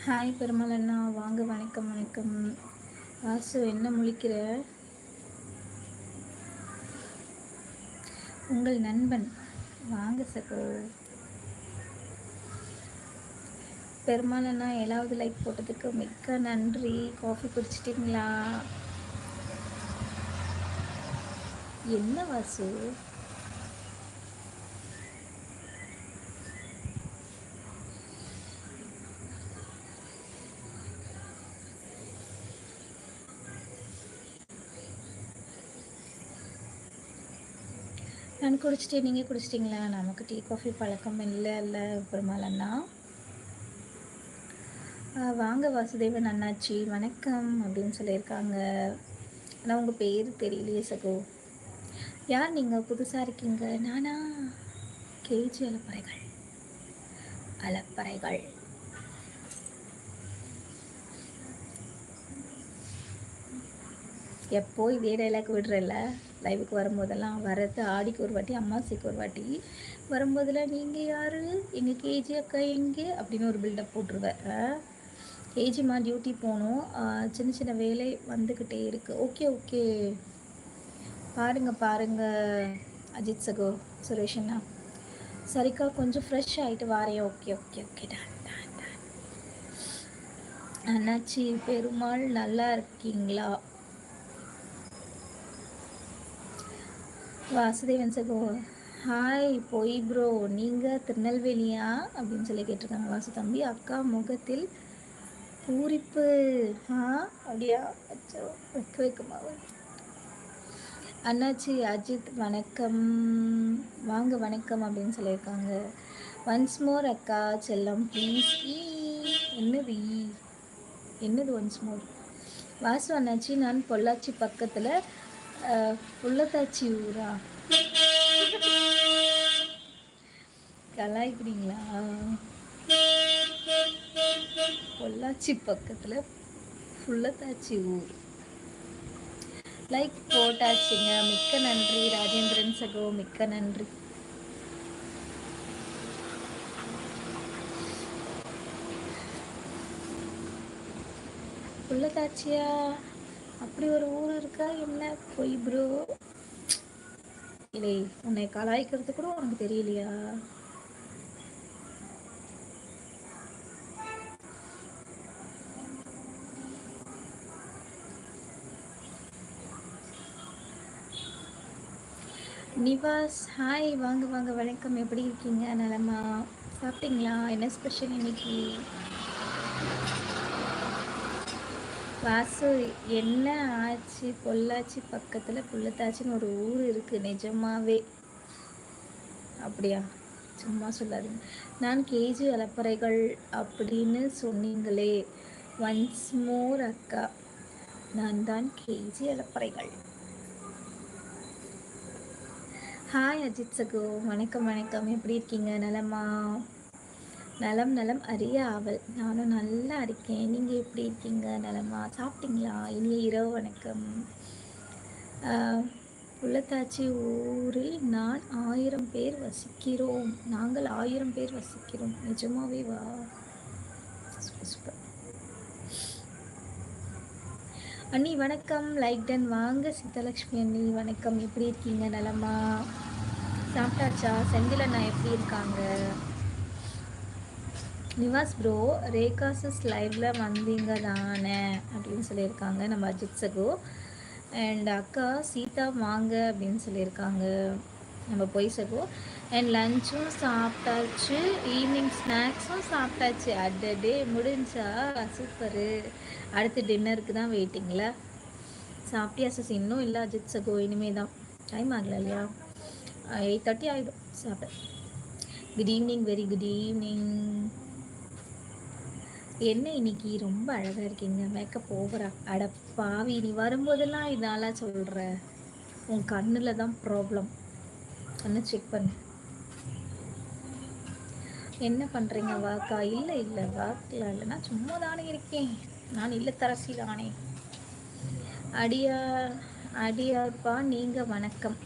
Hi Perumal அண்ணா, வாங்க. வணக்கம் வணக்கம். வாசு, என்ன முழிக்கிற? உங்கள் நண்பன் வாங்க சகோ. பெருமாள் அண்ணா, 7வது லைக் போட்டதுக்கு மிக்க நன்றி. காஃபி குடிச்சிட்டிங்களா? என்ன வாசு? நான் குடிச்சிட்டேன், நீங்கள் குடிச்சிட்டிங்களா? நமக்கு டீ காஃபி பழக்கம் இல்லை பெருமாள் அண்ணா. வாங்க வாசுதேவன் அண்ணாச்சி, வணக்கம் அப்படின்னு சொல்லியிருக்காங்க. ஆனால் உங்கள் பேர் தெரியலையே சகோ. யார் நீங்கள்? புதுசாக இருக்கீங்க. நானா? கேஜி அலப்பறைகள். எப்போ இதே டைலாக் விடுறல லைவுக்கு வரும்போதெல்லாம். வரது ஆடிக்கு ஒரு வாட்டி, அம்மாசிக்கு ஒரு வாட்டி வரும்போதெல்லாம் நீங்கள் யார், எங்கள் கேஜி அக்கா எங்கே அப்படின்னு ஒரு பில்டப் போட்டுருவேன். கேஜிமா டியூட்டி போகணும், சின்ன சின்ன வேலை வந்துக்கிட்டே இருக்குது. ஓகே பாருங்கள் அஜித் சகோ, சுரேஷ் அண்ணா. சரிக்கா, கொஞ்சம் ஃப்ரெஷ் ஆகிட்டு வாரேன். Okay done. அண்ணாச்சி பெருமாள் நல்லா இருக்கீங்களா? வாசுதேவன் சகோ, ஹாய் போய் ப்ரோ, நீங்கள் திருநெல்வேலியா அப்படின்னு சொல்லி கேட்டிருக்காங்க. வாசு தம்பி, அக்கா முகத்தில் பூரிப்பு. அப்படியா? அச்சோ, வைக்கமா. அண்ணாச்சி அஜித் வணக்கம், வாங்க வணக்கம் அப்படின்னு சொல்லியிருக்காங்க. ஒன்ஸ் மோர் அக்கா செல்லம் ப்ளீஸ். என்னது ஒன்ஸ் மோர்? வாசு அண்ணாச்சி, நான் பொள்ளாச்சி பக்கத்தில் புள்ளத்தாச்சி ஊரா? கலாய்க்கிறீங்களா? பொள்ளாச்சி பக்கத்தில் புள்ளத்தாச்சி ஊர். லைக் போட்டாச்சுங்க, மிக்க நன்றி. ராஜேந்திரன் சகோ, மிக்க நன்றி. புள்ளத்தாச்சியா? அப்படி ஒரு ஊர் இருக்கா என்ன? போய் ப்ரோ, இல்லை உன்னை கலாய்க்கிறது கூட உனக்கு தெரியலையா? நிவாஸ், ஹாய், வாங்க வணக்கம். எப்படி இருக்கீங்க? நலமா? சாப்பிட்டீங்களா? என்ன ஸ்பெஷல் இன்னைக்கு? வாசு, என்ன ஆச்சு? பொள்ளாச்சி பக்கத்தில் புள்ளத்தாச்சின்னு ஒரு ஊர் இருக்குது நிஜமாவே? அப்படியா? சும்மா சொல்லாதீங்க. நான் கேஜி அலப்பறைகள் அப்படின்னு சொன்னீங்களே, ஒன்ஸ் மோர் அக்கா, நான் தான் கேஜி அலப்பறைகள். ஹாய் அஜித் சகோ, வணக்கம். எப்படி இருக்கீங்க? நலமா? நலம் அறிய ஆவல். நானும் நல்லா இருக்கேன். நீங்கள் எப்படி இருக்கீங்க? நலமா? சாப்பிட்டீங்களா? இனிய இரவு வணக்கம். புள்ளத்தாச்சி ஊரில் நான் 1000 பேர் வசிக்கிறோம். நாங்கள் 1000 பேர் வசிக்கிறோம். நிஜமாவே வா? சூப்பர். அண்ணி வணக்கம், லைக் டன். வாங்க சீதாலட்சுமி அண்ணி, வணக்கம். எப்படி இருக்கீங்க? நலமா? சாப்பிட்டாச்சா? செந்தில் அண்ணா எப்படி இருக்காங்க? நிவாஸ் ப்ரோ, ரேகாசஸ் லைவில் வந்தீங்க தானே அப்படின்னு சொல்லியிருக்காங்க நம்ம அஜித் சகோ. அண்ட் அக்கா சீதா வாங்க அப்படின்னு சொல்லியிருக்காங்க நம்ம பொய் சகோ. அண்ட் லஞ்சும் சாப்பிட்டாச்சு, ஈவினிங் ஸ்நாக்ஸும் சாப்பிட்டாச்சு. டே முடிஞ்சா? சூப்பரு. அடுத்து டின்னருக்கு தான் வெயிட்டிங்களா? சாப்பிட்டியா சஸ்? இன்னும் இல்லை அஜித் சகோ, இனிமே தான். டைம் ஆகலை இல்லையா? 8:30 ஆகிடும் சாப்பிட. Good evening, very good evening. என்ன இன்னைக்கு ரொம்ப அழகாக இருக்கீங்க. மேக்கப் ஓவரா? அட பாவி, நீ வரும்போதெல்லாம் இதெல்லாம் சொல்கிற. உன் கண்ணில் தான் ப்ராப்ளம். கண்ணை செக் பண்ணு. என்ன பண்ணுறீங்க? வாக்கா? இல்லை வாக்கில் இல்லை, நான் சும்மா தானே இருக்கேன். நான் இல்லத்தரசி தானே. அடியார்ப்பா, நீங்கள் வணக்கம்.